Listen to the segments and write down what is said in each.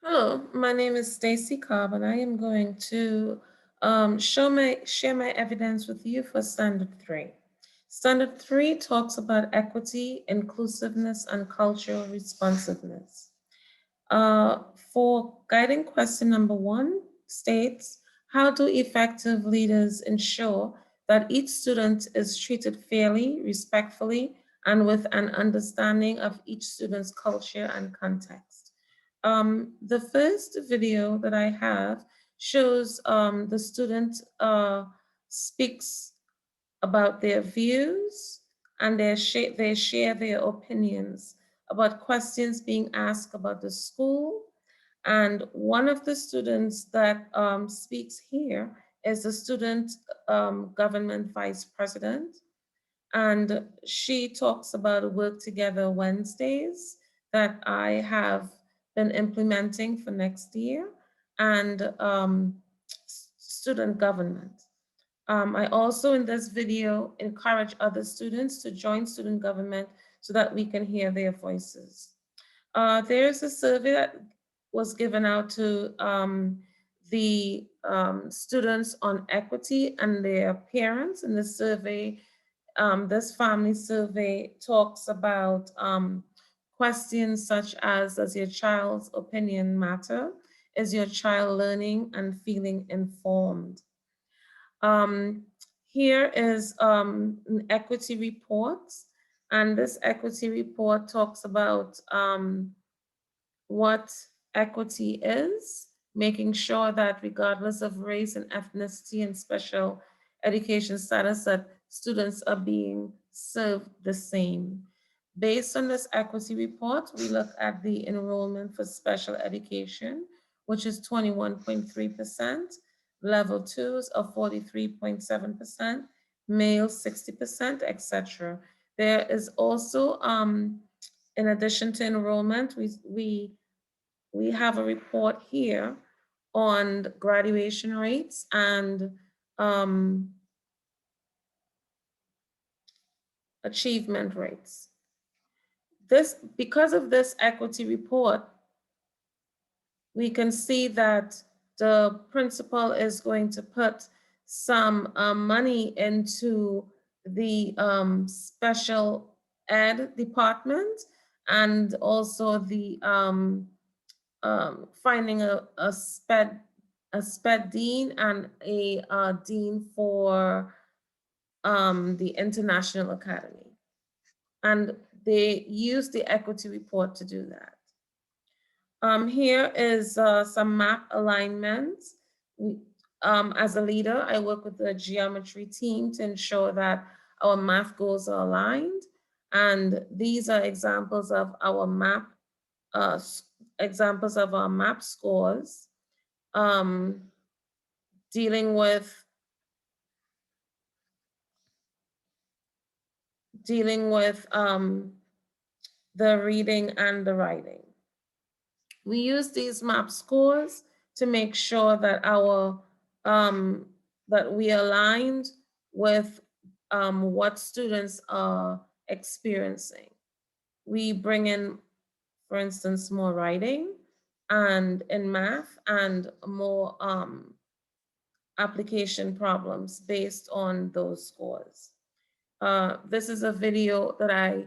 Hello, my name is Stacy Cobb, and I am going to share my evidence with you for Standard 3. Standard 3 talks about equity, inclusiveness, and cultural responsiveness. For guiding question number 1 states, how do effective leaders ensure that each student is treated fairly, respectfully, and with an understanding of each student's culture and context? The first video that I have shows the student speaks about their views and they share their opinions about questions being asked about the school. And one of the students that speaks here is the student government vice president. And she talks about Work Together Wednesdays that I have been implementing for next year and student government. I also in this video encourage other students to join student government so that we can hear their voices. There's a survey that was given out to the students on equity and their parents. In the survey, this family survey talks about questions such as, does your child's opinion matter? Is your child learning and feeling informed? Um, Here is an equity report, and this equity report talks about what equity is, making sure that regardless of race and ethnicity and special education status, that students are being served the same. Based on this equity report, we look at the enrollment for special education, which is 21.3%, level twos of 43.7%, male 60%, etc. There is also, in addition to enrollment, we have a report here on graduation rates and um, achievement rates. Because of this equity report, we can see that the principal is going to put some money into the special ed department and also the finding a sped dean and a dean for the International Academy. And they use the equity report to do that. Here is some map alignments. As a leader, I work with the geometry team to ensure that our math goals are aligned. And these are examples of our map uh, examples of our map scores, um, dealing with the reading and the writing. We use these map scores to make sure that our that we aligned with what students are experiencing. We bring in, for instance, more writing and in math and more application problems based on those scores. This is a video that I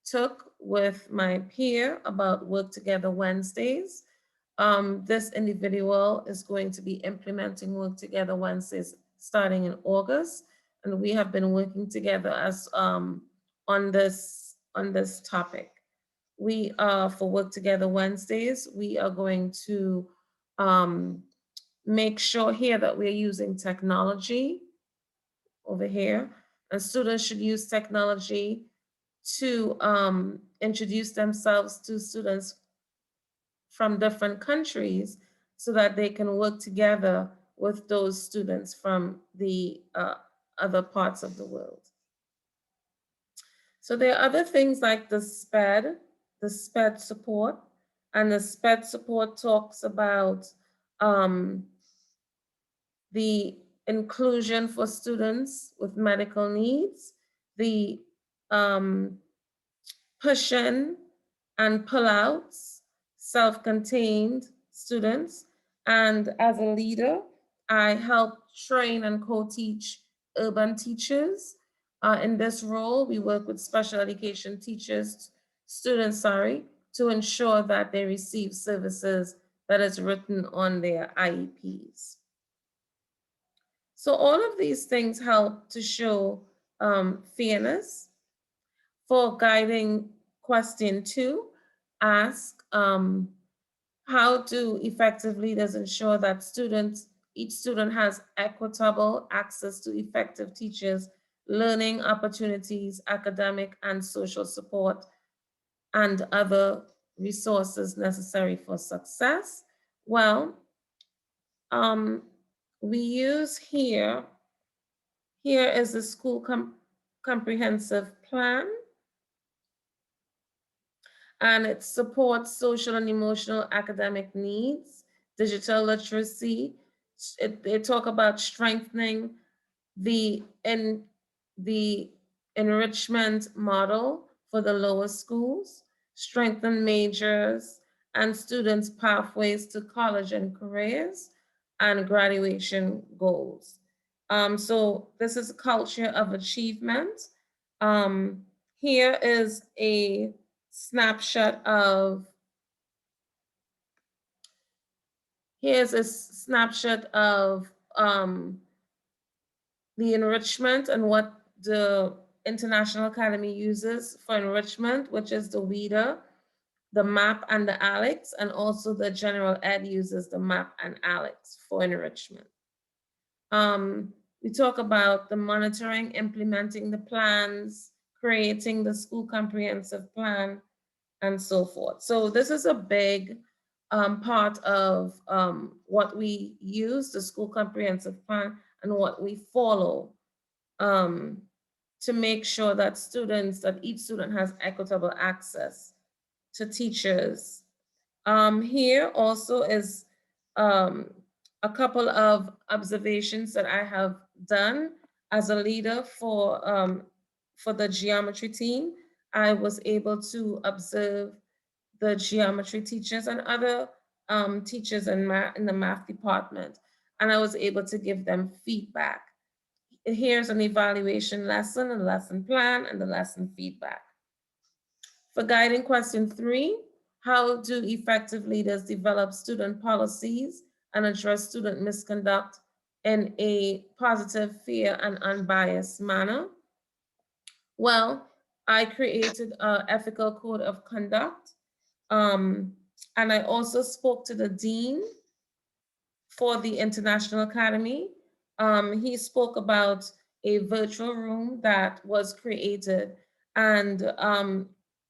took with my peer about Work Together Wednesdays. This individual is going to be implementing Work Together Wednesdays starting in August, and we have been working together as on this topic. We for Work Together Wednesdays, we are going to um, make sure here that we're using technology over here, and students should use technology to introduce themselves to students from different countries so that they can work together with those students from the other parts of the world. So there are other things like the SPED support, and the SPED support talks about the inclusion for students with medical needs, the push-in and pull-outs, self-contained students. And as a leader, I help train and co-teach urban teachers. In this role, we work with special education students, to ensure that they receive services that is written on their IEPs. So all of these things help to show fairness. For guiding question 2, ask how do effective leaders ensure that each student has equitable access to effective teachers, learning opportunities, academic and social support, and other resources necessary for success? Well, we use here is the school comprehensive plan, and it supports social and emotional academic needs, digital literacy. They talk about strengthening the enrichment model for the lower schools, strengthen majors and students' pathways to college and careers, and graduation goals. So this is a culture of achievement. Here is a snapshot of the enrichment and what the International Academy uses for enrichment, which is the WIDA, the MAP, and the ALEKS, and also the General Ed uses the MAP and ALEKS for enrichment. We talk about the monitoring, implementing the plans, creating the school comprehensive plan, and so forth. So this is a big part of what we use, the school comprehensive plan, and what we follow to make sure that each student has equitable access to teachers. Here also is a couple of observations that I have done as a leader for the geometry team. I was able to observe the geometry teachers and other teachers in the math department, and I was able to give them feedback. Here's an evaluation lesson, a lesson plan, and the lesson feedback. For guiding question 3, how do effective leaders develop student policies and address student misconduct in a positive, fair, and unbiased manner? Well, I created an ethical code of conduct, and I also spoke to the dean for the International Academy. He spoke about a virtual room that was created, and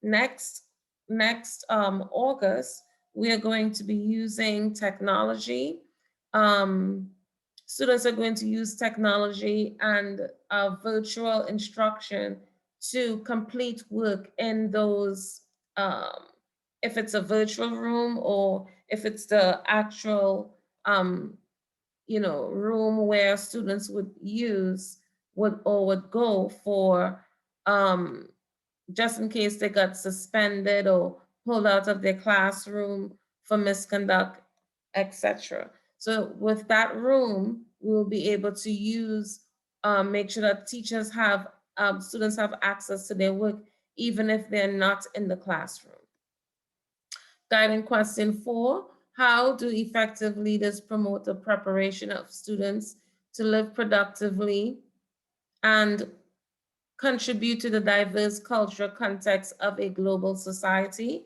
next August, we are going to be using technology. Students are going to use technology and virtual instruction to complete work in those, if it's a virtual room or if it's the actual room where students would go for just in case they got suspended or pulled out of their classroom for misconduct, etc. So with that room, we will be able to make sure that students have access to their work, even if they're not in the classroom. Guiding question 4, how do effective leaders promote the preparation of students to live productively and contribute to the diverse cultural context of a global society?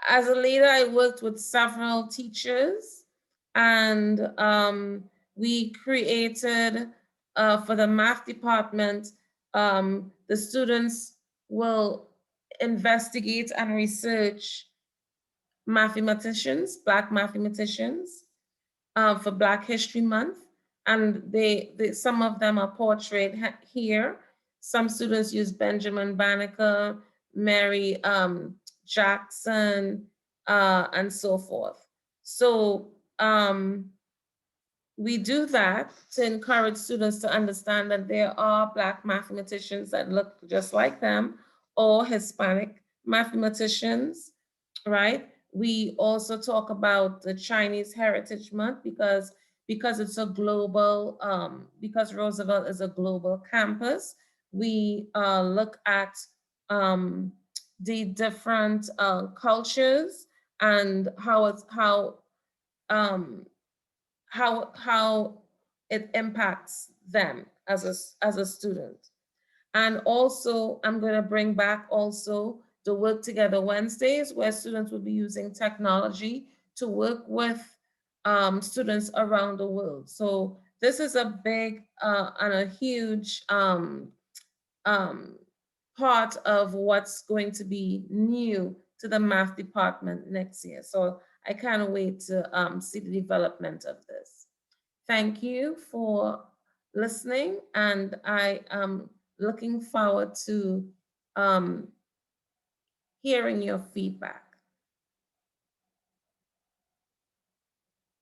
As a leader, I worked with several teachers, and we created, for the math department, the students will investigate and research mathematicians, Black mathematicians, for Black History Month. And some of them are portrayed here. Some students use Benjamin Banneker, Mary Jackson, and so forth. So we do that to encourage students to understand that there are Black mathematicians that look just like them, or Hispanic mathematicians, right? We also talk about the Chinese Heritage Month because it's a global because Roosevelt is a global campus. We look at um, the different cultures and um, how it impacts them as a student. And also, I'm going to bring back also the Work Together Wednesdays, where students will be using technology to work with students around the world. So this is a big and a huge um, part of what's going to be new to the math department next year. So I can't wait to see the development of this. Thank you for listening, and I am looking forward to um, hearing your feedback.